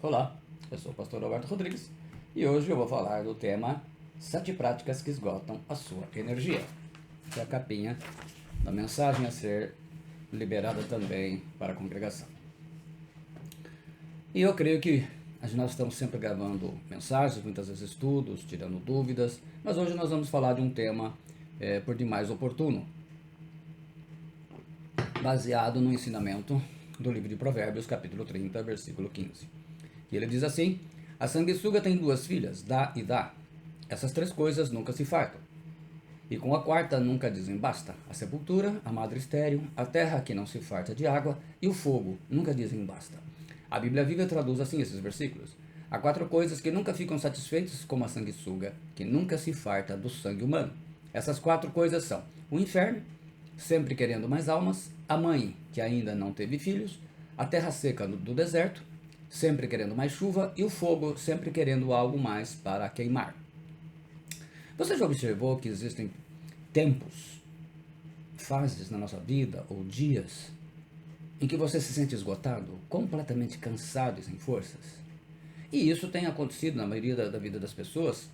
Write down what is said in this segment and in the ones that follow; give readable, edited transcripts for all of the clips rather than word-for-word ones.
Olá, eu sou o pastor Alberto Rodrigues e hoje eu vou falar do tema 7 práticas que esgotam a sua energia, que é a capinha da mensagem a ser liberada também para a congregação. E eu creio que nós estamos sempre gravando mensagens, muitas vezes estudos, tirando dúvidas, mas hoje nós vamos falar de um tema por demais oportuno, baseado no ensinamento do livro de Provérbios, capítulo 30, versículo 15. E ele diz assim: a sanguessuga tem 2 filhas, dá e dá. Essas 3 coisas nunca se fartam. E com a quarta nunca dizem basta. A sepultura, a madre estéril, a terra que não se farta de água e o fogo nunca dizem basta. A Bíblia Viva traduz assim esses versículos. Há 4 coisas que nunca ficam satisfeitas como a sanguessuga, que nunca se farta do sangue humano. Essas 4 coisas são o inferno, sempre querendo mais almas, a mãe que ainda não teve filhos, a terra seca do deserto, sempre querendo mais chuva, e o fogo, sempre querendo algo mais para queimar. Você já observou que existem tempos, fases na nossa vida, ou dias, em que você se sente esgotado, completamente cansado e sem forças? E isso tem acontecido na maioria da vida das pessoas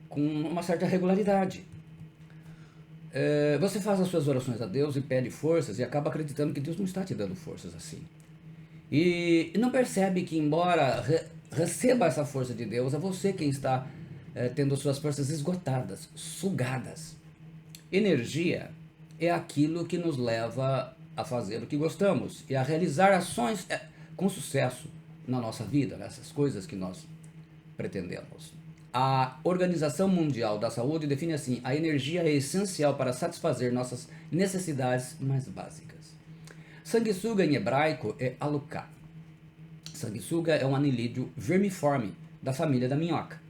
com uma certa regularidade. Você faz as suas orações a Deus e pede forças e acaba acreditando que Deus não está te dando forças assim. E não percebe que, embora receba essa força de Deus, é você quem está tendo suas forças esgotadas, sugadas. Energia é aquilo que nos leva a fazer o que gostamos e a realizar ações com sucesso na nossa vida, nessas coisas que nós pretendemos. A Organização Mundial da Saúde define assim: a energia é essencial para satisfazer nossas necessidades mais básicas. Sanguessuga em hebraico é aluká. Sanguessuga é um anelídeo vermiforme da família da minhoca.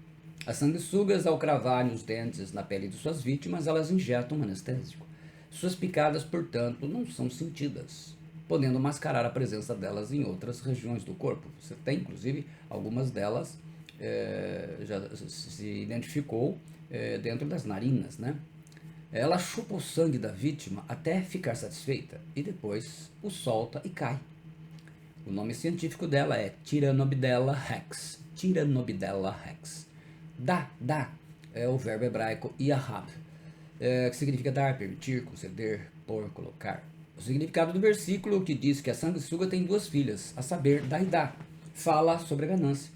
As sanguessugas, ao cravarem os dentes na pele de suas vítimas, elas injetam um anestésico. Suas picadas, portanto, não são sentidas, podendo mascarar a presença delas em outras regiões do corpo. Você tem, inclusive, algumas delas já se identificou dentro das narinas, né? Ela chupa o sangue da vítima até ficar satisfeita e depois o solta e cai. O nome científico dela é Tyrannobedella rex. Tyrannobedella rex. Dá é o verbo hebraico yahab, que significa dar, permitir, conceder, pôr, colocar. O significado do versículo que diz que a sanguessuga tem 2 filhas, a saber, dá e dá, fala sobre a ganância.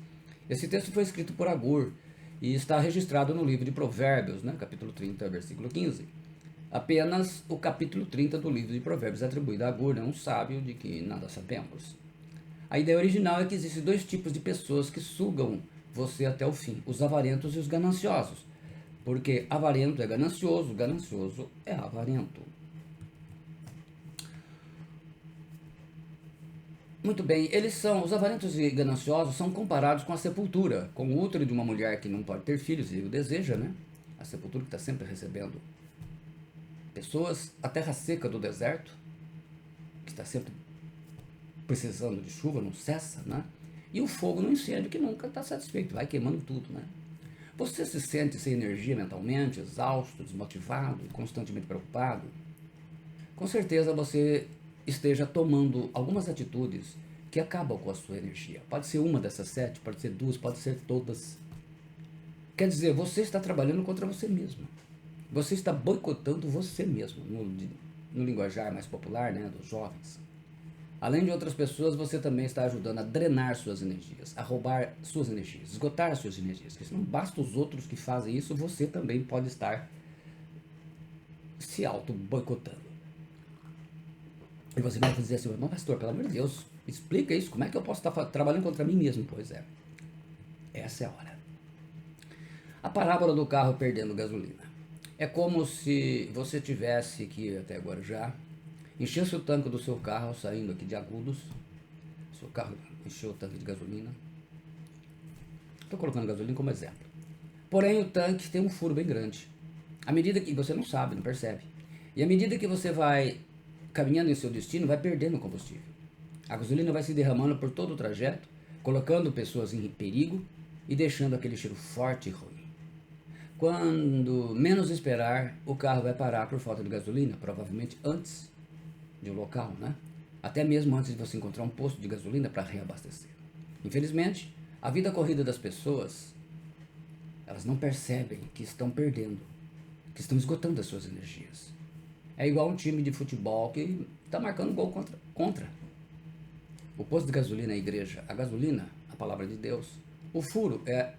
Esse texto foi escrito por Agur e está registrado no livro de Provérbios, né, capítulo 30, versículo 15. Apenas o capítulo 30 do livro de Provérbios é atribuído a Agur, um sábio de que nada sabemos. A ideia original é que existem 2 tipos de pessoas que sugam você até o fim: os avarentos e os gananciosos. Porque avarento é ganancioso, ganancioso é avarento. Muito bem, os avarentos e gananciosos são comparados com a sepultura, com o útero de uma mulher que não pode ter filhos e o deseja, né? A sepultura que está sempre recebendo pessoas, a terra seca do deserto, que está sempre precisando de chuva, não cessa, né? E o fogo no incêndio que nunca está satisfeito, vai queimando tudo, né? Você se sente sem energia mentalmente, exausto, desmotivado, constantemente preocupado? Com certeza você esteja tomando algumas atitudes que acabam com a sua energia. Pode ser uma dessas 7, pode ser 2, pode ser todas. Quer dizer, você está trabalhando contra você mesmo. Você está boicotando você mesmo, no linguajar mais popular, né, dos jovens. Além de outras pessoas, você também está ajudando a drenar suas energias, a roubar suas energias, esgotar suas energias. Porque se não basta os outros que fazem isso, você também pode estar se auto-boicotando. E você vai dizer assim: não, pastor, pelo amor de Deus, explica isso, como é que eu posso estar trabalhando contra mim mesmo? Pois é, essa é a hora. A parábola do carro perdendo gasolina. É como se você tivesse que, até agora já, enchesse o tanque do seu carro, saindo aqui de Agudos. Seu carro encheu o tanque de gasolina. Estou colocando gasolina como exemplo. Porém, o tanque tem um furo bem grande. À medida que você não sabe, não percebe. E à medida que você vai caminhando em seu destino, vai perdendo combustível. A gasolina vai se derramando por todo o trajeto, colocando pessoas em perigo e deixando aquele cheiro forte e ruim. Quando menos esperar, o carro vai parar por falta de gasolina, provavelmente antes de um local, né? Até mesmo antes de você encontrar um posto de gasolina para reabastecer. Infelizmente, a vida corrida das pessoas, elas não percebem que estão perdendo, que estão esgotando as suas energias. É igual um time de futebol que está marcando gol contra. O posto de gasolina é a igreja. A gasolina, a palavra de Deus. O furo é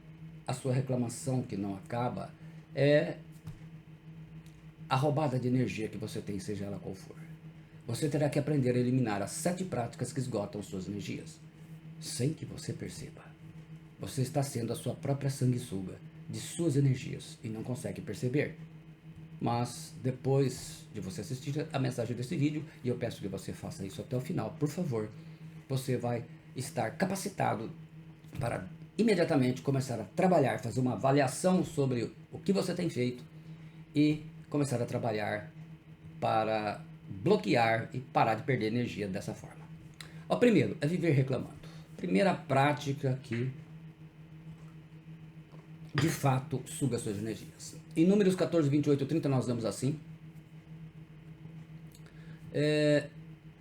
a sua reclamação que não acaba. É a roubada de energia que você tem, seja ela qual for. Você terá que aprender a eliminar as 7 práticas que esgotam suas energias, sem que você perceba. Você está sendo a sua própria sanguessuga de suas energias e não consegue perceber. Mas depois de você assistir a mensagem desse vídeo, e eu peço que você faça isso até o final, por favor, você vai estar capacitado para imediatamente começar a trabalhar, fazer uma avaliação sobre o que você tem feito e começar a trabalhar para bloquear e parar de perder energia dessa forma. O primeiro é viver reclamando. Primeira prática que de fato suga suas energias. Em Números 14, 28 e 30 nós lemos assim: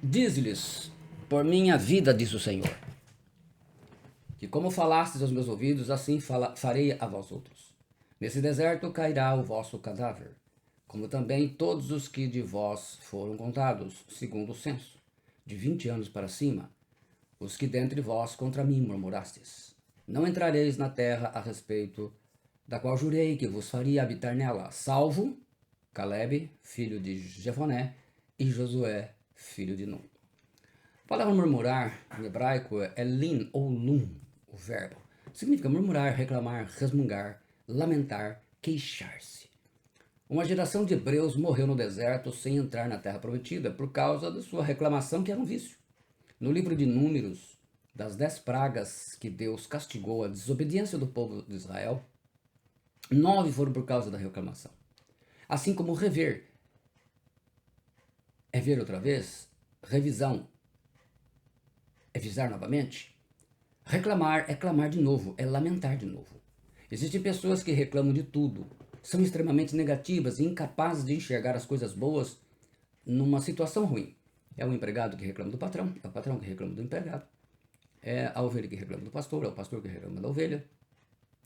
diz-lhes, por minha vida, diz o Senhor, que como falastes aos meus ouvidos, assim farei a vós outros. Nesse deserto cairá o vosso cadáver, como também todos os que de vós foram contados, segundo o censo, de 20 anos para cima, os que dentre vós contra mim murmurastes. Não entrareis na terra a respeito da qual jurei que vos faria habitar nela, salvo Caleb, filho de Jefoné, e Josué, filho de Nun. A palavra murmurar, em hebraico, é lin ou lum, o verbo. Significa murmurar, reclamar, resmungar, lamentar, queixar-se. Uma geração de hebreus morreu no deserto sem entrar na terra prometida por causa da sua reclamação, que era um vício. No livro de Números, das 10 pragas que Deus castigou a desobediência do povo de Israel, 9 foram por causa da reclamação. Assim como rever é ver outra vez, revisão é visar novamente, reclamar é clamar de novo, é lamentar de novo. Existem pessoas que reclamam de tudo, são extremamente negativas e incapazes de enxergar as coisas boas numa situação ruim. É o empregado que reclama do patrão, é o patrão que reclama do empregado, é a ovelha que reclama do pastor, é o pastor que reclama da ovelha,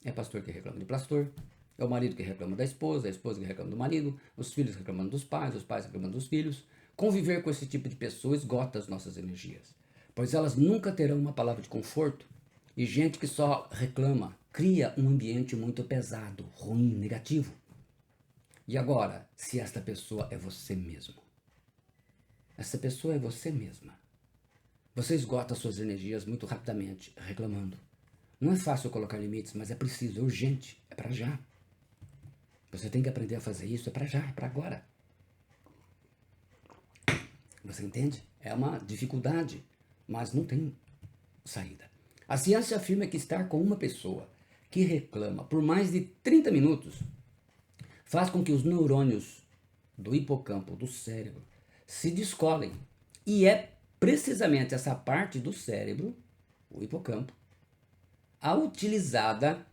é pastor que reclama de pastor, é o marido que reclama da esposa, é a esposa que reclama do marido, os filhos reclamando dos pais, os pais reclamando dos filhos. Conviver com esse tipo de pessoa esgota as nossas energias, pois elas nunca terão uma palavra de conforto, e gente que só reclama cria um ambiente muito pesado, ruim, negativo. E agora, se esta pessoa é você mesmo? Essa pessoa é você mesma. Você esgota suas energias muito rapidamente, reclamando. Não é fácil colocar limites, mas é preciso, é urgente, é para já. Você tem que aprender a fazer isso, é para já, é para agora. Você entende? É uma dificuldade, mas não tem saída. A ciência afirma que estar com uma pessoa que reclama por mais de 30 minutos faz com que os neurônios do hipocampo, do cérebro, se descolem. E é precisamente essa parte do cérebro, o hipocampo, a utilizada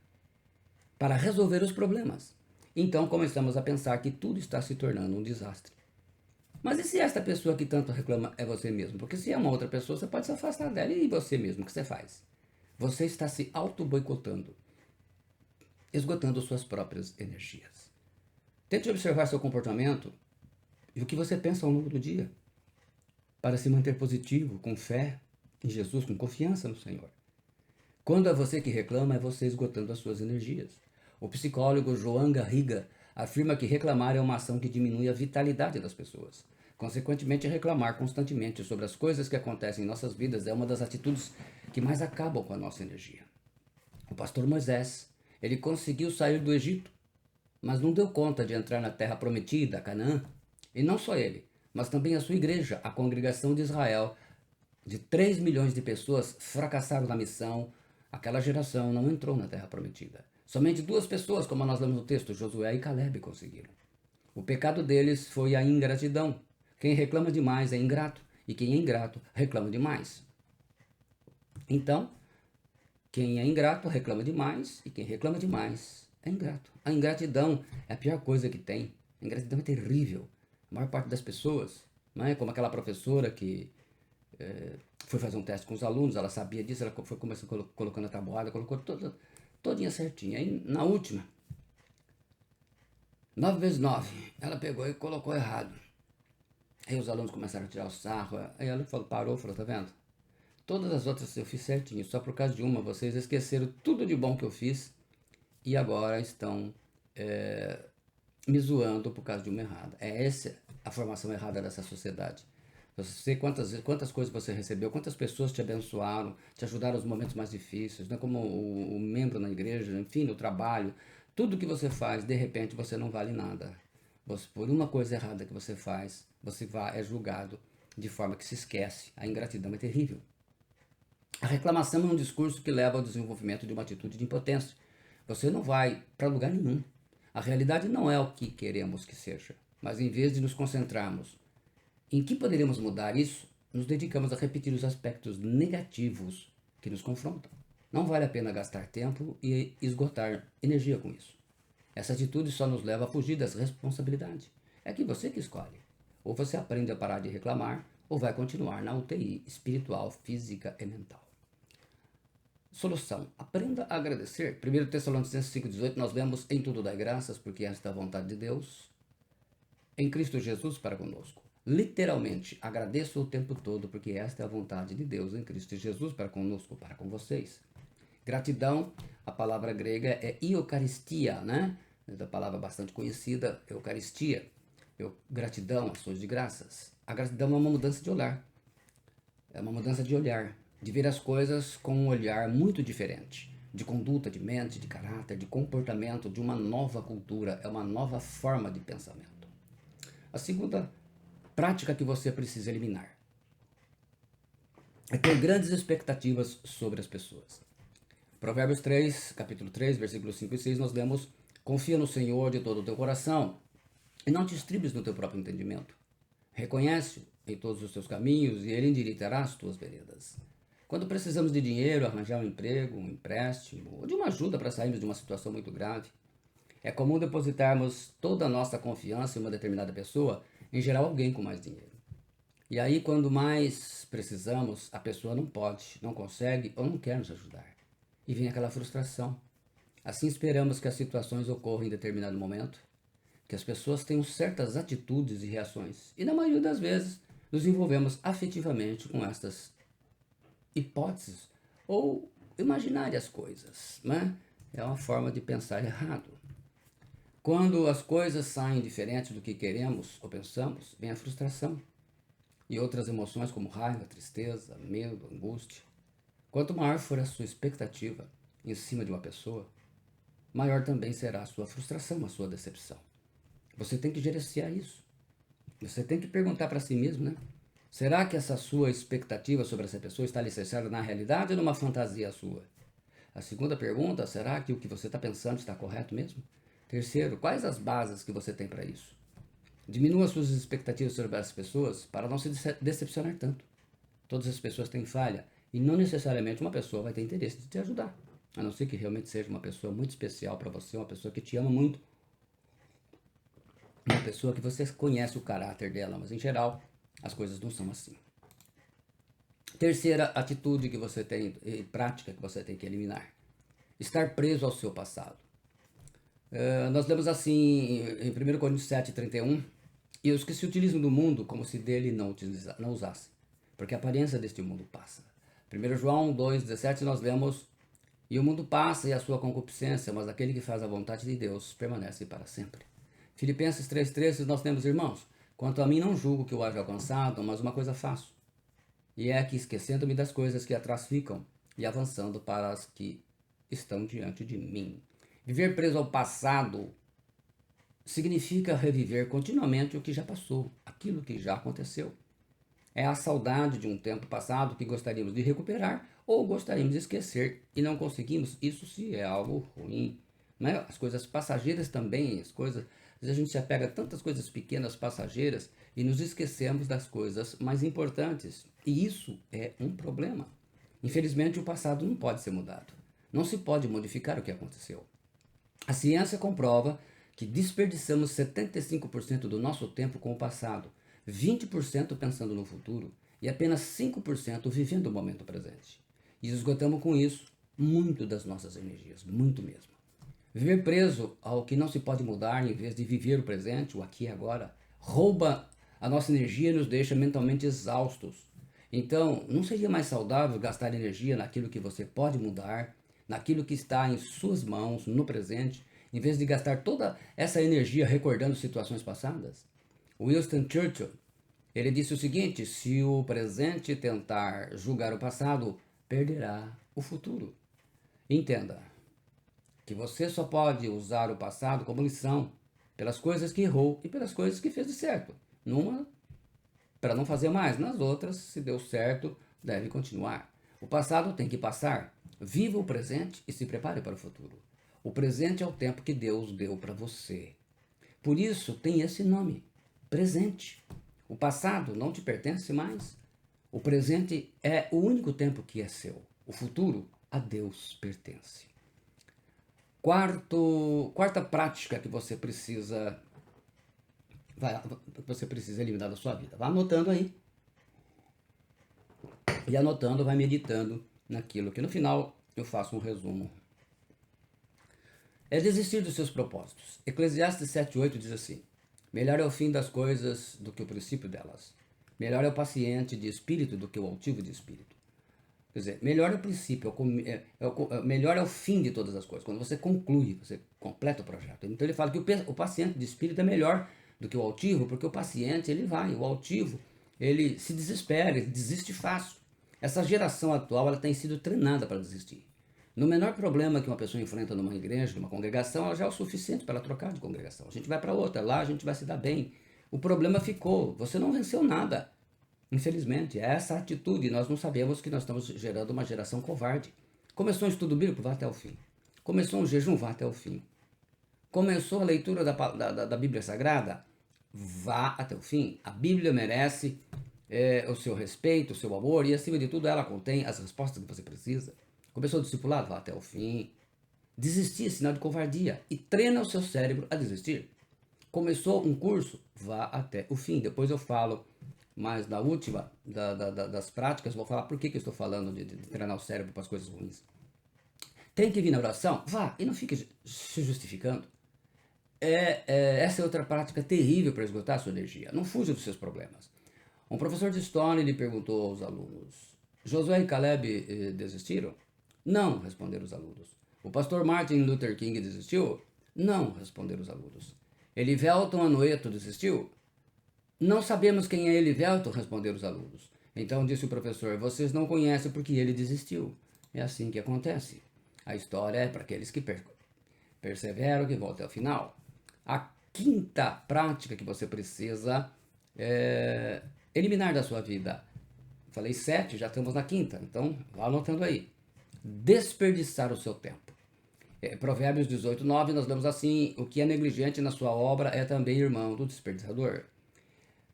para resolver os problemas. Então começamos a pensar que tudo está se tornando um desastre. Mas e se esta pessoa que tanto reclama é você mesmo? Porque se é uma outra pessoa, você pode se afastar dela. E você mesmo, o que você faz? Você está se auto-boicotando, esgotando suas próprias energias. Tente observar seu comportamento e o que você pensa ao longo do dia, para se manter positivo, com fé em Jesus, com confiança no Senhor. Quando é você que reclama, é você esgotando as suas energias. O psicólogo João Garriga afirma que reclamar é uma ação que diminui a vitalidade das pessoas. Consequentemente, reclamar constantemente sobre as coisas que acontecem em nossas vidas é uma das atitudes que mais acabam com a nossa energia. O pastor Moisés, ele conseguiu sair do Egito, mas não deu conta de entrar na terra prometida, Canaã. E não só ele, mas também a sua igreja, a congregação de Israel, de 3 milhões de pessoas, fracassaram na missão. Aquela geração não entrou na terra prometida. Somente 2 pessoas, como nós lemos no texto, Josué e Caleb, conseguiram. O pecado deles foi a ingratidão. Quem reclama demais é ingrato, e quem é ingrato reclama demais. Então, quem é ingrato reclama demais, e quem reclama demais é ingrato. A ingratidão é a pior coisa que tem. A ingratidão é terrível. A maior parte das pessoas, não é? Como aquela professora que Foi fazer um teste com os alunos, ela sabia disso, ela foi começando colocando a tabuada, colocou todinha certinha. Aí na última, 9 vezes 9, ela pegou e colocou errado. Aí os alunos começaram a tirar o sarro, aí ela parou, falou, tá vendo? Todas as outras eu fiz certinho, só por causa de uma, vocês esqueceram tudo de bom que eu fiz e agora estão me zoando por causa de uma errada. É essa a formação errada dessa sociedade. Você quantas coisas você recebeu, quantas pessoas te abençoaram, te ajudaram nos momentos mais difíceis, né? Como o membro na igreja, enfim, no trabalho. Tudo que você faz, de repente, você não vale nada. Por uma coisa errada que você faz, você é julgado de forma que se esquece. A ingratidão é terrível. A reclamação é um discurso que leva ao desenvolvimento de uma atitude de impotência. Você não vai para lugar nenhum. A realidade não é o que queremos que seja, mas em vez de nos concentrarmos em que poderíamos mudar isso, nos dedicamos a repetir os aspectos negativos que nos confrontam. Não vale a pena gastar tempo e esgotar energia com isso. Essa atitude só nos leva a fugir dessa responsabilidade. É que você que escolhe. Ou você aprende a parar de reclamar, ou vai continuar na UTI espiritual, física e mental. Solução. Aprenda a agradecer. 1 Tessalonicenses 5,18 nós lemos: em tudo dai graças, porque esta é a vontade de Deus em Cristo Jesus para conosco. Literalmente, agradeço o tempo todo, porque esta é a vontade de Deus em Cristo Jesus para conosco, para com vocês. Gratidão, a palavra grega é eucaristia, né? É da palavra bastante conhecida, eucaristia. Gratidão, ações de graças. A gratidão é uma mudança de olhar. É uma mudança de olhar, de ver as coisas com um olhar muito diferente. De conduta, de mente, de caráter, de comportamento, de uma nova cultura. É uma nova forma de pensamento. A segunda prática que você precisa eliminar é ter grandes expectativas sobre as pessoas. Provérbios 3, capítulo 3, versículos 5 e 6, nós lemos: confia no Senhor de todo o teu coração e não te estribes no teu próprio entendimento. Reconhece-o em todos os teus caminhos e ele endireitará as tuas veredas. Quando precisamos de dinheiro, arranjar um emprego, um empréstimo ou de uma ajuda para sairmos de uma situação muito grave, é comum depositarmos toda a nossa confiança em uma determinada pessoa, em geral alguém com mais dinheiro. E aí, quando mais precisamos, a pessoa não pode, não consegue ou não quer nos ajudar. E vem aquela frustração. Assim esperamos que as situações ocorram em determinado momento, que as pessoas tenham certas atitudes e reações. E na maioria das vezes, nos envolvemos afetivamente com estas hipóteses ou imaginárias coisas, né? É uma forma de pensar errado. Quando as coisas saem diferentes do que queremos ou pensamos, vem a frustração e outras emoções como raiva, tristeza, medo, angústia. Quanto maior for a sua expectativa em cima de uma pessoa, maior também será a sua frustração, a sua decepção. Você tem que gerenciar isso. Você tem que perguntar para si mesmo, né? Será que essa sua expectativa sobre essa pessoa está alicerçada na realidade ou numa fantasia sua? A segunda pergunta, será que o que você está pensando está correto mesmo? Terceiro, quais as bases que você tem para isso? Diminua suas expectativas sobre as pessoas para não se decepcionar tanto. Todas as pessoas têm falha e não necessariamente uma pessoa vai ter interesse de te ajudar. A não ser que realmente seja uma pessoa muito especial para você, uma pessoa que te ama muito. Uma pessoa que você conhece o caráter dela, mas em geral as coisas não são assim. Terceira atitude que você tem, e prática que você tem que eliminar: estar preso ao seu passado. Nós lemos assim em 1 Coríntios 7,31: e os que se utilizam do mundo como se dele não usassem, porque a aparência deste mundo passa. 1 João 2,17 nós lemos: e o mundo passa e a sua concupiscência, mas aquele que faz a vontade de Deus permanece para sempre. Filipenses 3,13 nós temos: irmãos, quanto a mim não julgo que eu haja alcançado, mas uma coisa faço, e é que, esquecendo-me das coisas que atrás ficam e avançando para as que estão diante de mim. Viver preso ao passado significa reviver continuamente o que já passou, aquilo que já aconteceu. É a saudade de um tempo passado que gostaríamos de recuperar ou gostaríamos de esquecer e não conseguimos. Isso sim é algo ruim, né? As coisas passageiras também, às vezes a gente se apega a tantas coisas pequenas, passageiras, e nos esquecemos das coisas mais importantes. E isso é um problema. Infelizmente, o passado não pode ser mudado. Não se pode modificar o que aconteceu. A ciência comprova que desperdiçamos 75% do nosso tempo com o passado, 20% pensando no futuro e apenas 5% vivendo o momento presente. E esgotamos com isso muito das nossas energias, muito mesmo. Viver preso ao que não se pode mudar em vez de viver o presente, o aqui e agora, rouba a nossa energia e nos deixa mentalmente exaustos. Então, não seria mais saudável gastar energia naquilo que você pode mudar, naquilo que está em suas mãos, no presente, em vez de gastar toda essa energia recordando situações passadas? Winston Churchill, ele disse o seguinte: se o presente tentar julgar o passado, perderá o futuro. Entenda que você só pode usar o passado como lição pelas coisas que errou e pelas coisas que fez de certo. Numa, para não fazer mais, nas outras, se deu certo, deve continuar. O passado tem que passar. Viva o presente e se prepare para o futuro. O presente é o tempo que Deus deu para você. Por isso tem esse nome, presente. O passado não te pertence mais. O presente é o único tempo que é seu. O futuro a Deus pertence. Quarta prática que você precisa eliminar da sua vida. Vá anotando aí. E anotando, vai meditando naquilo que no final eu faço um resumo. É desistir dos seus propósitos. Eclesiastes 7:8 diz assim: melhor é o fim das coisas do que o princípio delas. Melhor é o paciente de espírito do que o altivo de espírito. Quer dizer, melhor é o princípio, melhor é o fim de todas as coisas. Quando você conclui, você completa o projeto. Então ele fala que o paciente de espírito é melhor do que o altivo, porque o paciente ele vai, o altivo ele se desespera, ele desiste fácil. Essa geração atual ela tem sido treinada para desistir. No menor problema que uma pessoa enfrenta numa igreja, numa congregação, ela já é o suficiente para ela trocar de congregação. A gente vai para outra, lá a gente vai se dar bem. O problema ficou, você não venceu nada. Infelizmente, é essa atitude. Nós não sabemos que nós estamos gerando uma geração covarde. Começou um estudo bíblico, vá até o fim. Começou um jejum, vá até o fim. Começou a leitura da Bíblia Sagrada, vá até o fim. A Bíblia merece o seu respeito, o seu amor e, acima de tudo, ela contém as respostas que você precisa. Começou o discipulado, vá até o fim. Desistir é sinal de covardia e treina o seu cérebro a desistir. Começou um curso, vá até o fim. Depois eu falo mais na última das práticas, vou falar por que eu estou falando de treinar o cérebro para as coisas ruins. Tem que vir na oração? Vá, e não fique se justificando. Essa é outra prática terrível para esgotar a sua energia. Não fuja dos seus problemas. Um professor de história lhe perguntou aos alunos: Josué e Caleb desistiram? Não, responderam os alunos. O pastor Martin Luther King desistiu? Não, responderam os alunos. Elivelton Anoeto desistiu? Não sabemos quem é Elivelton, responderam os alunos. Então disse o professor: vocês não conhecem porque ele desistiu. É assim que acontece. A história é para aqueles que perseveram, que vão até o final. A quinta prática que você precisa eliminar da sua vida. Falei 7, já estamos na quinta, então vá anotando aí. Desperdiçar o seu tempo. Provérbios 18:9, nós lemos assim: o que é negligente na sua obra é também irmão do desperdiçador.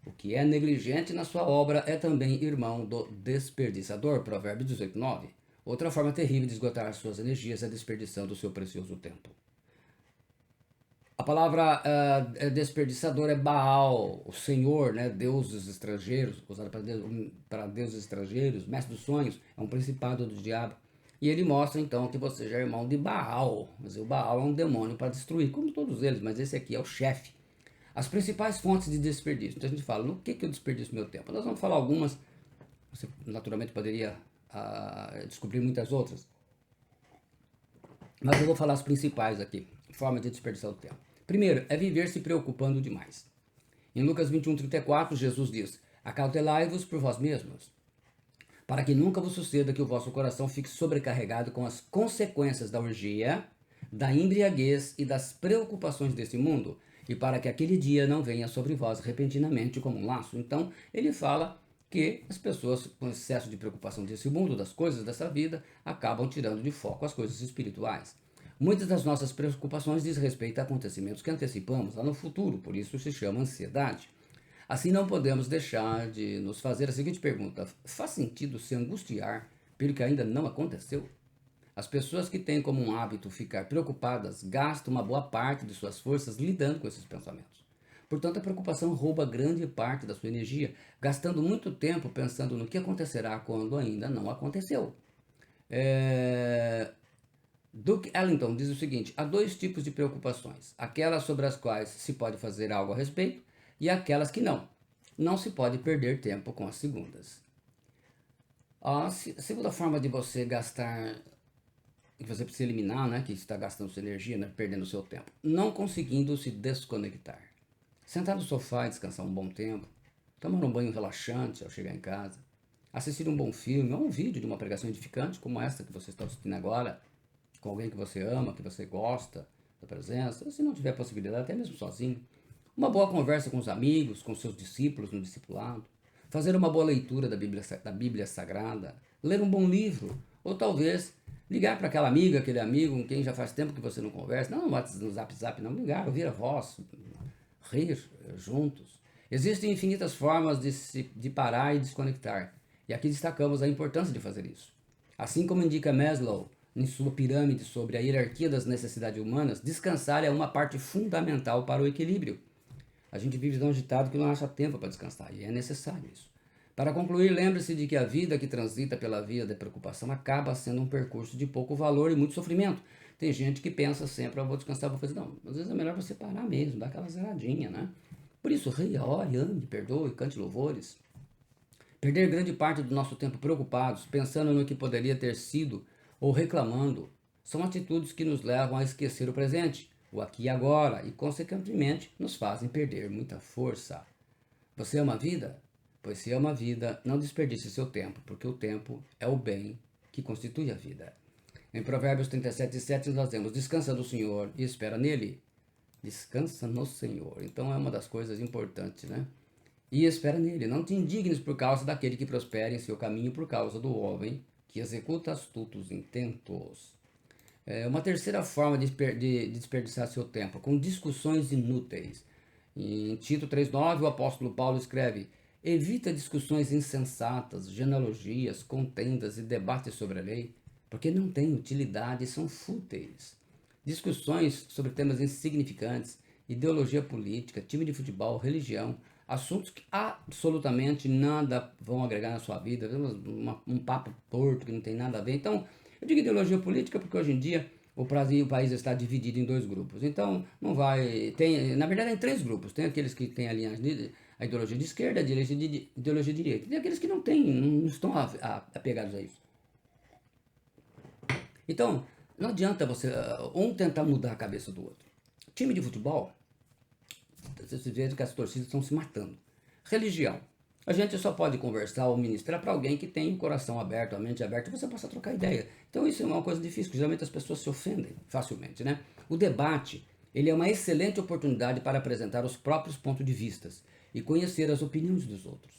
O que é negligente na sua obra é também irmão do desperdiçador. Provérbios 18:9. Outra forma terrível de esgotar suas energias é desperdiçando o seu precioso tempo. A palavra desperdiçador é Baal, o Senhor, né? Deuses estrangeiros, usado para deuses estrangeiros, mestre dos sonhos, é um principado do diabo. E ele mostra então que você já é irmão de Baal. Mas o Baal é um demônio para destruir, como todos eles, mas esse aqui é o chefe. As principais fontes de desperdício. Então a gente fala, no que eu desperdiço meu tempo? Nós vamos falar algumas, você naturalmente poderia descobrir muitas outras. Mas eu vou falar as principais aqui, forma de desperdiçar o tempo. Primeiro, é viver se preocupando demais. Em Lucas 21:34, Jesus diz: acautelai-vos por vós mesmos, para que nunca vos suceda que o vosso coração fique sobrecarregado com as consequências da orgia, da embriaguez e das preocupações desse mundo, e para que aquele dia não venha sobre vós repentinamente como um laço. Então, ele fala que as pessoas com excesso de preocupação desse mundo, das coisas dessa vida, acabam tirando de foco as coisas espirituais. Muitas das nossas preocupações diz respeito a acontecimentos que antecipamos lá no futuro, por isso se chama ansiedade. Assim não podemos deixar de nos fazer a seguinte pergunta: faz sentido se angustiar pelo que ainda não aconteceu? As pessoas que têm como um hábito ficar preocupadas gastam uma boa parte de suas forças lidando com esses pensamentos. Portanto, a preocupação rouba grande parte da sua energia, gastando muito tempo pensando no que acontecerá quando ainda não aconteceu. É... Duke Ellington diz o seguinte: há dois tipos de preocupações: aquelas sobre as quais se pode fazer algo a respeito e aquelas que não. Não se pode perder tempo com as segundas. A segunda forma de você gastar, que você precisa eliminar, né, que está gastando sua energia, né, perdendo seu tempo, não conseguindo se desconectar. Sentar no sofá e descansar um bom tempo, tomar um banho relaxante ao chegar em casa, assistir um bom filme ou um vídeo de uma pregação edificante como esta que você está assistindo agora, com alguém que você ama, que você gosta da presença, se não tiver possibilidade, até mesmo sozinho. Uma boa conversa com os amigos, com seus discípulos no discipulado, fazer uma boa leitura da Bíblia Sagrada, ler um bom livro, ou talvez ligar para aquela amiga, aquele amigo com quem já faz tempo que você não conversa, não no Zap, não, ligar, ouvir a voz, rir juntos. Existem infinitas formas de parar e desconectar, e aqui destacamos a importância de fazer isso. Assim como indica Maslow em sua pirâmide sobre a hierarquia das necessidades humanas, descansar é uma parte fundamental para o equilíbrio. A gente vive tão agitado que não acha tempo para descansar, e é necessário isso. Para concluir, lembre-se de que a vida que transita pela via da preocupação acaba sendo um percurso de pouco valor e muito sofrimento. Tem gente que pensa sempre, vou descansar, vou fazer. Não, às vezes é melhor você parar mesmo, dar aquela zeradinha, né? Por isso, ria, ore, ame, perdoe, cante louvores. Perder grande parte do nosso tempo preocupados, pensando no que poderia ter sido ou reclamando, são atitudes que nos levam a esquecer o presente, o aqui e agora, e consequentemente nos fazem perder muita força. Você ama a vida? Pois se ama a vida, não desperdice seu tempo, porque o tempo é o bem que constitui a vida. Em Provérbios 37:7 nós temos: descansa no Senhor e espera nele. Descansa no Senhor. Então é uma das coisas importantes, né? E espera nele. Não te indignes por causa daquele que prospera em seu caminho, por causa do homem que executa astutos intentos. Uma terceira forma de desperdiçar seu tempo, com discussões inúteis. Em Tito 3,9, o apóstolo Paulo escreve: evita discussões insensatas, genealogias, contendas e debates sobre a lei, porque não têm utilidade e são fúteis. Discussões sobre temas insignificantes, ideologia política, time de futebol, religião, assuntos que absolutamente nada vão agregar na sua vida, um papo torto que não tem nada a ver. Então, eu digo ideologia política porque hoje em dia o país está dividido em dois grupos. Então, não vai. Na verdade, em três grupos. Tem aqueles que têm a ideologia de esquerda, a ideologia de direita. E tem aqueles que não têm, não estão apegados a isso. Então, não adianta você um tentar mudar a cabeça do outro. Time de futebol, você vê que as torcidas estão se matando. Religião. A gente só pode conversar ou ministrar para alguém que tem o coração aberto, a mente aberta, e você possa trocar ideia. Então isso é uma coisa difícil, porque geralmente as pessoas se ofendem facilmente, né? O debate, ele é uma excelente oportunidade para apresentar os próprios pontos de vistas e conhecer as opiniões dos outros.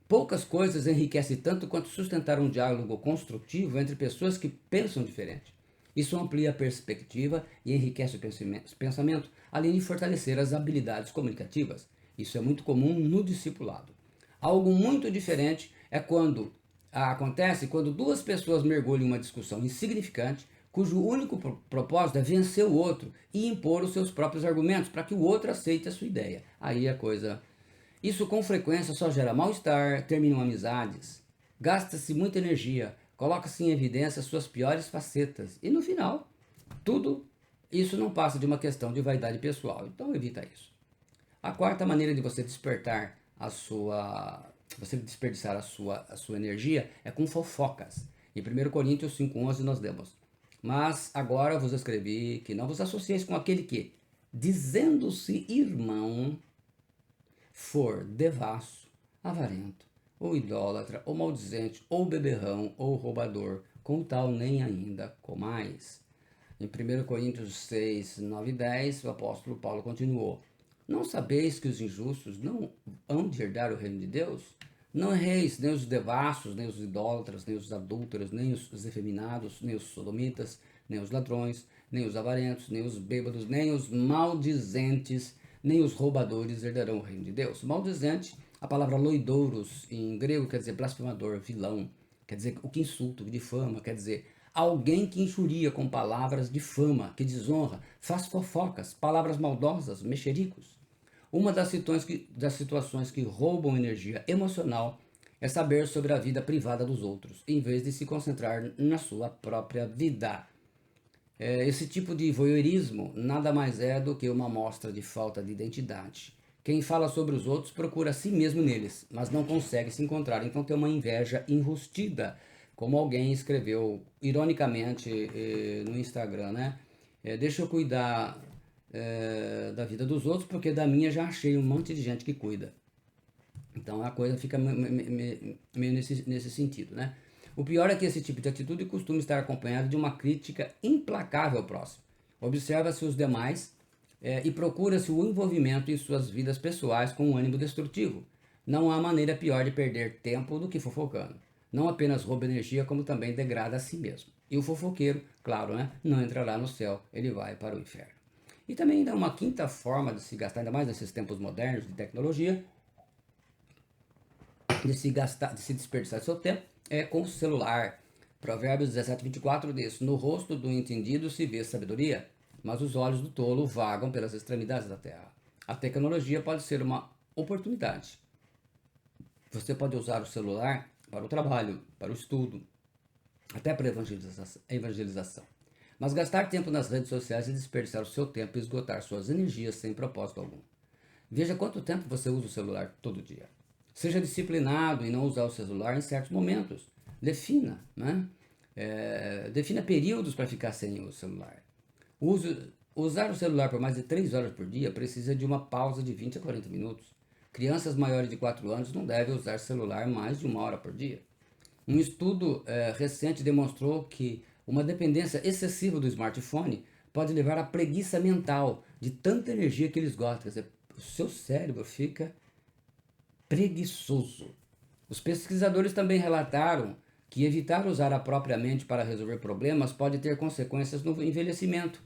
Poucas coisas enriquecem tanto quanto sustentar um diálogo construtivo entre pessoas que pensam diferente. Isso amplia a perspectiva e enriquece o pensamento, além de fortalecer as habilidades comunicativas. Isso é muito comum no discipulado. Algo muito diferente é quando acontece quando duas pessoas mergulham em uma discussão insignificante, cujo único propósito é vencer o outro e impor os seus próprios argumentos para que o outro aceite a sua ideia. Aí a coisa. Isso com frequência só gera mal-estar, terminam amizades, gasta-se muita energia, coloca-se em evidência suas piores facetas e no final, tudo isso não passa de uma questão de vaidade pessoal. Então evita isso. A quarta maneira de você despertar você desperdiçar a sua energia é com fofocas. Em 1 Coríntios 5,11 nós lemos: mas agora vos escrevi que não vos associeis com aquele que, dizendo-se irmão, for devasso, avarento, ou idólatra, ou maldizente, ou beberrão, ou roubador, com tal nem ainda comais. Em 1 Coríntios 6, 9 e 10, o apóstolo Paulo continuou: não sabeis que os injustos não hão de herdar o reino de Deus? Não erreis, nem os devassos, nem os idólatras, nem os adúlteros, nem os efeminados, nem os sodomitas, nem os ladrões, nem os avarentos, nem os bêbados, nem os maldizentes, nem os roubadores herdarão o reino de Deus. Maldizente, a palavra loidouros em grego quer dizer blasfemador, vilão, quer dizer o que insulta, o que difama, quer dizer alguém que injuria com palavras de fama, que desonra, faz fofocas, palavras maldosas, mexericos. Uma das situações que roubam energia emocional é saber sobre a vida privada dos outros, em vez de se concentrar na sua própria vida. Esse tipo de voyeurismo nada mais é do que uma amostra de falta de identidade. Quem fala sobre os outros procura a si mesmo neles, mas não consegue se encontrar, então tem uma inveja enrustida, como alguém escreveu ironicamente no Instagram, né? Deixa eu cuidar da vida dos outros, porque da minha já achei um monte de gente que cuida. Então a coisa fica meio nesse sentido, né? O pior é que esse tipo de atitude costuma estar acompanhado de uma crítica implacável ao próximo. Observa-se os demais e procura-se o envolvimento em suas vidas pessoais com um ânimo destrutivo. Não há maneira pior de perder tempo do que fofocando. Não apenas rouba energia, como também degrada a si mesmo. E o fofoqueiro, claro, né, não entrará no céu, ele vai para o inferno. E também ainda uma quinta forma de se gastar, ainda mais nesses tempos modernos de tecnologia, de se desperdiçar seu tempo, é com o celular. Provérbios 17:24 diz: no rosto do entendido se vê sabedoria, mas os olhos do tolo vagam pelas extremidades da terra. A tecnologia pode ser uma oportunidade. Você pode usar o celular para o trabalho, para o estudo, até para a evangelização. Mas gastar tempo nas redes sociais é desperdiçar o seu tempo e esgotar suas energias sem propósito algum. Veja quanto tempo você usa o celular todo dia. Seja disciplinado em não usar o celular em certos momentos. Defina, né? Defina períodos para ficar sem o celular. Usar o celular por mais de 3 horas por dia precisa de uma pausa de 20 a 40 minutos. Crianças maiores de 4 anos não devem usar celular mais de 1 hora por dia. Um estudo recente demonstrou que uma dependência excessiva do smartphone pode levar à preguiça mental de tanta energia que eles gostam. Quer dizer, o seu cérebro fica preguiçoso. Os pesquisadores também relataram que evitar usar a própria mente para resolver problemas pode ter consequências no envelhecimento.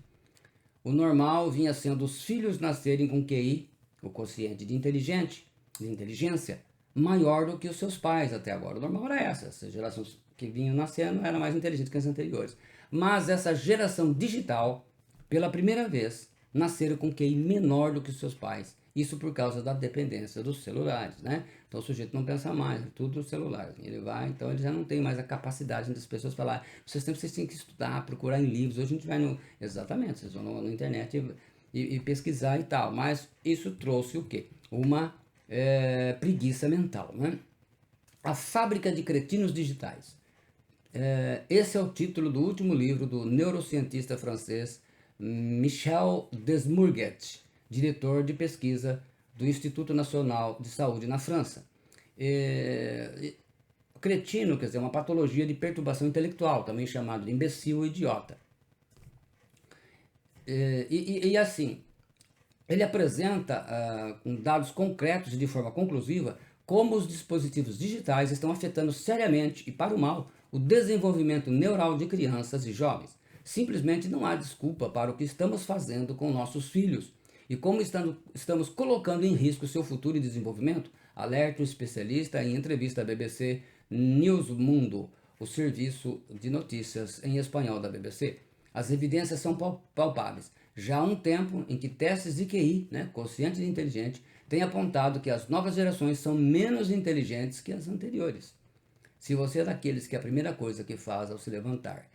O normal vinha sendo os filhos nascerem com QI, o quociente de inteligência, maior do que os seus pais até agora. O normal era essa. As gerações que vinham nascendo eram mais inteligentes que as anteriores. Mas essa geração digital, pela primeira vez, nasceram com QI menor do que os seus pais. Isso por causa da dependência dos celulares, né? Então o sujeito não pensa mais, é tudo celular. Ele vai, então ele já não tem mais a capacidade das pessoas falar, vocês têm que estudar, procurar em livros. Hoje a gente vai no... Exatamente, vocês vão na internet e pesquisar e tal. Mas isso trouxe o quê? Uma preguiça mental, né? A fábrica de cretinos digitais. Esse é o título do último livro do neurocientista francês Michel Desmourguet, diretor de pesquisa do Instituto Nacional de Saúde na França. Cretino, quer dizer, uma patologia de perturbação intelectual, também chamado de imbecil ou idiota. E assim, ele apresenta com dados concretos e de forma conclusiva como os dispositivos digitais estão afetando seriamente e para o mal o desenvolvimento neural de crianças e jovens. Simplesmente não há desculpa para o que estamos fazendo com nossos filhos e como estamos colocando em risco seu futuro e desenvolvimento, alerta o especialista em entrevista à BBC News Mundo, o serviço de notícias em espanhol da BBC. As evidências são palpáveis. Já há um tempo em que testes de QI, né, quociente de inteligente, têm apontado que as novas gerações são menos inteligentes que as anteriores. Se você é daqueles que a primeira coisa que faz ao se levantar,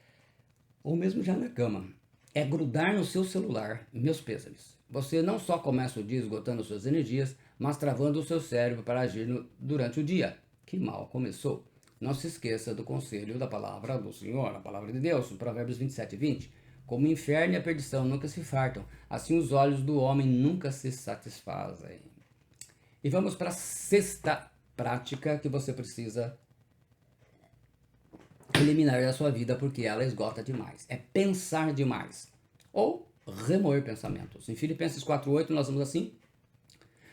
ou mesmo já na cama, é grudar no seu celular, meus pêsames. Você não só começa o dia esgotando suas energias, mas travando o seu cérebro para agir durante o dia. Que mal começou. Não se esqueça do conselho da palavra do Senhor, a palavra de Deus, Provérbios 27:20. Como o inferno e a perdição nunca se fartam, assim os olhos do homem nunca se satisfazem. E vamos para a sexta prática que você precisa eliminar da sua vida porque ela esgota demais. É pensar demais. Ou remoer pensamentos. Em Filipenses 4:8 nós vamos assim: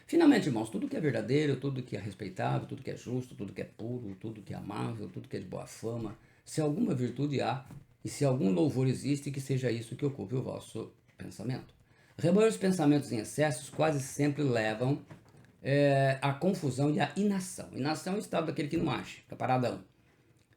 finalmente, irmãos, tudo que é verdadeiro, tudo que é respeitável, tudo que é justo, tudo que é puro, tudo que é amável, tudo que é de boa fama, se alguma virtude há e se algum louvor existe, que seja isso que ocupe o vosso pensamento. Remoer os pensamentos em excessos quase sempre levam à confusão e à inação. Inação é o estado daquele que não age, fica paradão.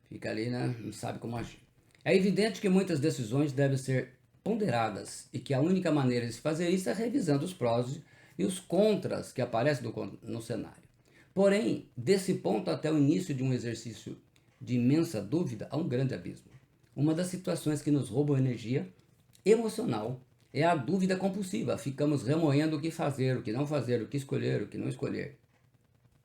Fica ali, né? Não sabe como agir. É evidente que muitas decisões devem ser ponderadas e que a única maneira de se fazer isso é revisando os prós e os contras que aparecem no cenário. Porém, desse ponto até o início de um exercício de imensa dúvida, há um grande abismo. Uma das situações que nos roubam energia emocional é a dúvida compulsiva. Ficamos remoendo o que fazer, o que não fazer, o que escolher, o que não escolher.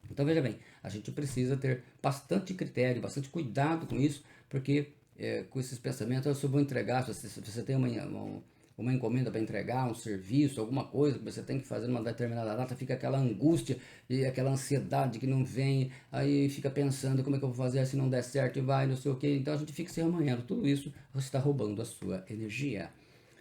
Então veja bem, a gente precisa ter bastante critério, bastante cuidado com isso, porque com esses pensamentos eu vou entregar, se você tem uma encomenda para entregar, um serviço, alguma coisa que você tem que fazer numa determinada data, fica aquela angústia e aquela ansiedade que não vem, aí fica pensando como é que eu vou fazer se não der certo e vai, não sei o que, então a gente fica se remanhando, tudo isso você está roubando a sua energia.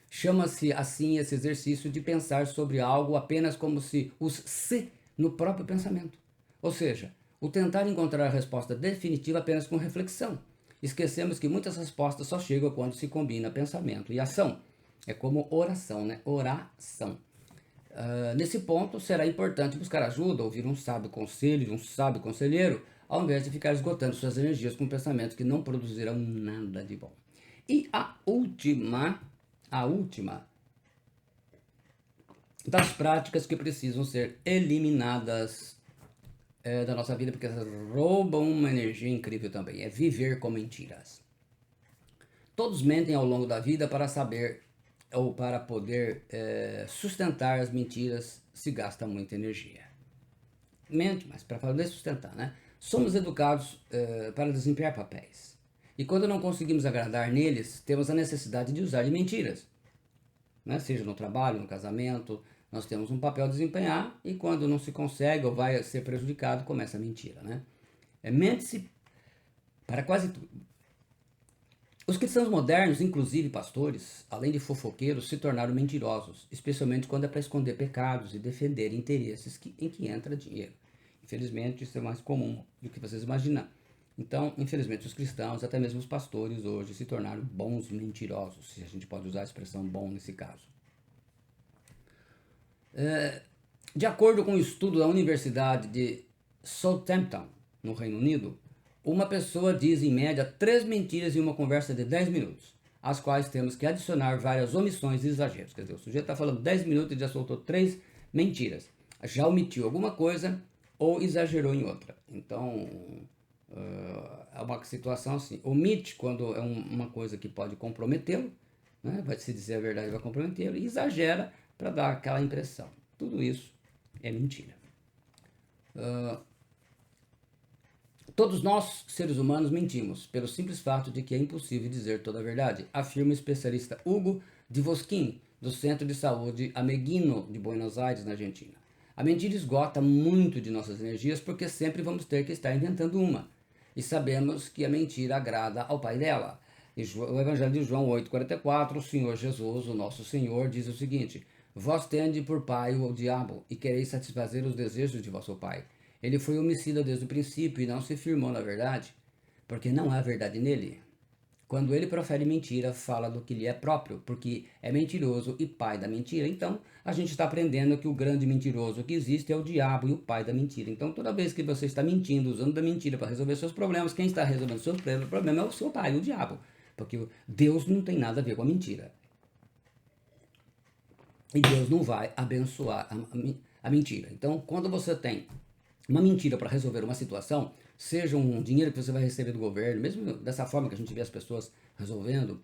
Chama-se assim esse exercício de pensar sobre algo apenas como se os se no próprio pensamento. Ou seja, o tentar encontrar a resposta definitiva apenas com reflexão. Esquecemos que muitas respostas só chegam quando se combina pensamento e ação. É como oração, né? Oração. Nesse ponto, será importante buscar ajuda, ouvir um sábio conselho de um sábio conselheiro, ao invés de ficar esgotando suas energias com pensamentos que não produzirão nada de bom. E a última das práticas que precisam ser eliminadas da nossa vida, porque elas roubam uma energia incrível também, é viver com mentiras. Todos mentem ao longo da vida para saber ou para poder sustentar as mentiras se gasta muita energia. Mente, mas para poder sustentar, né? Somos educados para desempenhar papéis. E quando não conseguimos agradar neles, temos a necessidade de usar de mentiras. Né? Seja no trabalho, no casamento, nós temos um papel a desempenhar e quando não se consegue ou vai ser prejudicado, começa a mentira. Né? Mente-se para quase tudo. Os cristãos modernos, inclusive pastores, além de fofoqueiros, se tornaram mentirosos, especialmente quando é para esconder pecados e defender interesses em que entra dinheiro. Infelizmente, isso é mais comum do que vocês imaginam. Então, infelizmente, os cristãos, até mesmo os pastores hoje, se tornaram bons mentirosos, se a gente pode usar a expressão bom nesse caso. De acordo com um estudo da Universidade de Southampton, no Reino Unido, uma pessoa diz em média 3 mentiras em uma conversa de 10 minutos, às quais temos que adicionar várias omissões e exageros. Quer dizer, o sujeito está falando 10 minutos e já soltou 3 mentiras. Já omitiu alguma coisa ou exagerou em outra. Então, é uma situação assim. Omite quando é uma coisa que pode comprometê-lo, né? Vai se dizer a verdade, vai comprometê-lo, e exagera para dar aquela impressão. Tudo isso é mentira. Todos nós, seres humanos, mentimos, pelo simples fato de que é impossível dizer toda a verdade, afirma o especialista Hugo Divoskin, do Centro de Saúde Ameghino de Buenos Aires, na Argentina. A mentira esgota muito de nossas energias porque sempre vamos ter que estar inventando uma. E sabemos que a mentira agrada ao pai dela. O Evangelho de João 8,44, o Senhor Jesus, o nosso Senhor, diz o seguinte: Vós tende por pai o diabo, e quereis satisfazer os desejos de vosso pai. Ele foi homicida desde o princípio e não se firmou na verdade, porque não há verdade nele. Quando ele profere mentira, fala do que lhe é próprio, porque é mentiroso e pai da mentira. Então, a gente está aprendendo que o grande mentiroso que existe é o diabo e o pai da mentira. Então, toda vez que você está mentindo, usando da mentira para resolver seus problemas, quem está resolvendo seus problemas é o seu pai, o diabo. Porque Deus não tem nada a ver com a mentira. E Deus não vai abençoar a mentira. Então, quando você tem uma mentira para resolver uma situação, seja um dinheiro que você vai receber do governo, mesmo dessa forma que a gente vê as pessoas resolvendo,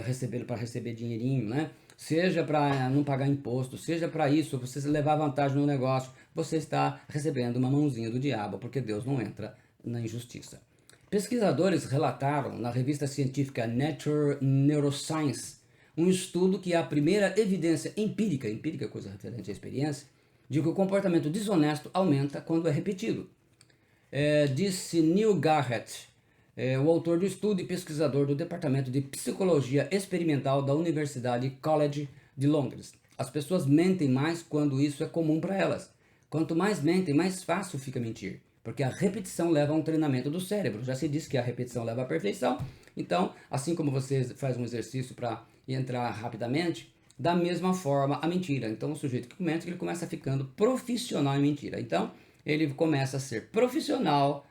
recebendo para receber dinheirinho, né? Seja para não pagar imposto, seja para isso, você levar vantagem no negócio, você está recebendo uma mãozinha do diabo, porque Deus não entra na injustiça. Pesquisadores relataram na revista científica Nature Neuroscience um estudo que é a primeira evidência empírica é coisa referente à experiência, de que o comportamento desonesto aumenta quando é repetido. Disse Neil Garrett, o autor do estudo e pesquisador do Departamento de Psicologia Experimental da Universidade College de Londres. As pessoas mentem mais quando isso é comum para elas. Quanto mais mentem, mais fácil fica mentir, porque a repetição leva a um treinamento do cérebro. Já se diz que a repetição leva à perfeição. Então, assim como você faz um exercício para entrar rapidamente, da mesma forma a mentira. Então o sujeito que mente, ele começa ficando profissional em mentira. Então ele começa a ser profissional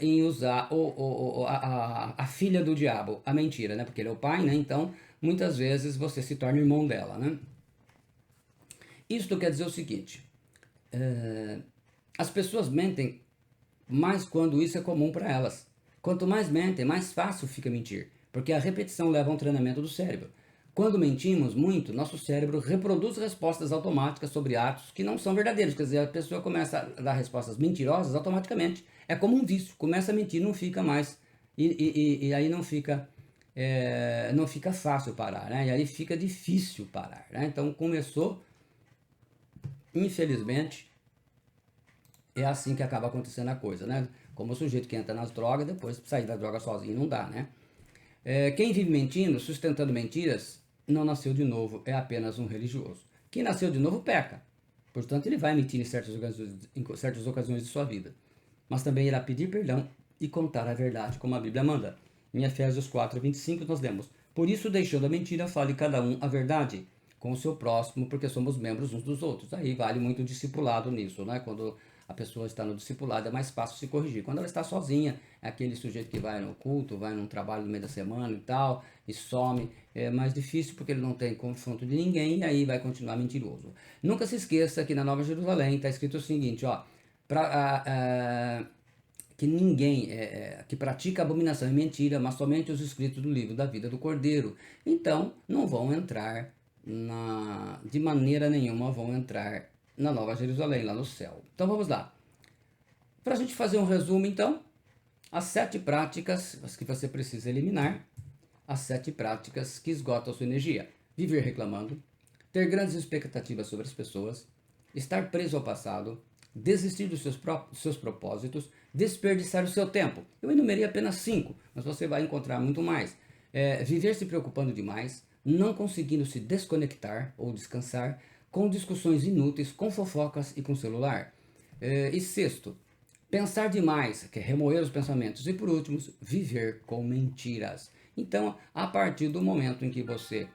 em usar a filha do diabo, a mentira, né? Porque ele é o pai, né? Então muitas vezes você se torna irmão dela, né? Isto quer dizer o seguinte, as pessoas mentem mais quando isso é comum para elas. Quanto mais mentem, mais fácil fica mentir, porque a repetição leva a um treinamento do cérebro. Quando mentimos muito, nosso cérebro reproduz respostas automáticas sobre atos que não são verdadeiros. Quer dizer, a pessoa começa a dar respostas mentirosas automaticamente. É como um vício. Começa a mentir, não fica mais. E aí não fica fácil parar, né? E aí fica difícil parar, né? Então começou, infelizmente, é assim que acaba acontecendo a coisa, né? Como o sujeito que entra nas drogas, depois sair da droga sozinho não dá, né? Quem vive mentindo, sustentando mentiras, não nasceu de novo, é apenas um religioso. Quem nasceu de novo peca. Portanto, ele vai mentir em certas ocasiões de sua vida. Mas também irá pedir perdão e contar a verdade, como a Bíblia manda. Em Efésios 4:25 nós lemos: Por isso, deixando a mentira, fale cada um a verdade com o seu próximo, porque somos membros uns dos outros. Aí vale muito o discipulado nisso, né? Quando a pessoa está no discipulado é mais fácil se corrigir. Quando ela está sozinha, é aquele sujeito que vai no culto, vai num trabalho no meio da semana e tal, e some, é mais difícil porque ele não tem confronto de ninguém e aí vai continuar mentiroso. Nunca se esqueça que na Nova Jerusalém está escrito o seguinte, ó, que ninguém que pratica abominação e mentira, mas somente os escritos do livro da vida do Cordeiro. Então, não vão entrar de maneira nenhuma vão entrar na Nova Jerusalém, lá no céu. Então vamos lá. Para a gente fazer um resumo, então, as 7 práticas que você precisa eliminar, as 7 práticas que esgotam a sua energia. Viver reclamando, ter grandes expectativas sobre as pessoas, estar preso ao passado, desistir dos seus propósitos, desperdiçar o seu tempo. Eu enumerei apenas 5, mas você vai encontrar muito mais. Viver se preocupando demais, não conseguindo se desconectar ou descansar, com discussões inúteis, com fofocas e com celular. E sexto, pensar demais, que é remoer os pensamentos. E por último, viver com mentiras. Então, a partir do momento em que você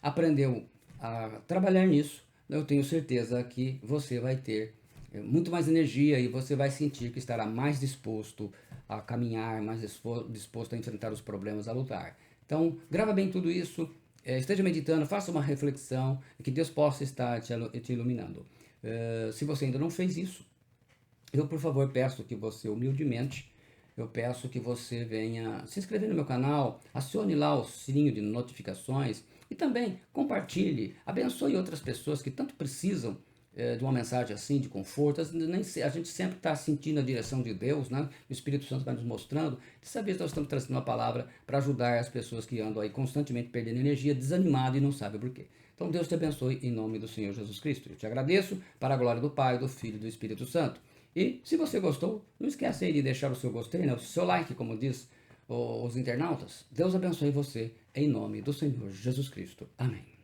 aprendeu a trabalhar nisso, eu tenho certeza que você vai ter muito mais energia e você vai sentir que estará mais disposto a caminhar, mais disposto a enfrentar os problemas, a lutar. Então, grava bem tudo isso, esteja meditando, faça uma reflexão e que Deus possa estar te iluminando. Se você ainda não fez isso, eu, por favor, peço que você, humildemente, eu peço que você venha se inscrever no meu canal, acione lá o sininho de notificações e também compartilhe, abençoe outras pessoas que tanto precisam de uma mensagem assim, de conforto. A gente sempre está sentindo a direção de Deus, né? O Espírito Santo vai nos mostrando. Dessa vez nós estamos trazendo uma palavra para ajudar as pessoas que andam aí constantemente perdendo energia, desanimado e não sabem por quê. Então Deus te abençoe em nome do Senhor Jesus Cristo. Eu te agradeço para a glória do Pai, do Filho e do Espírito Santo. E se você gostou, não esqueça aí de deixar o seu gostei, né? O seu like, como diz os internautas. Deus abençoe você em nome do Senhor Jesus Cristo. Amém.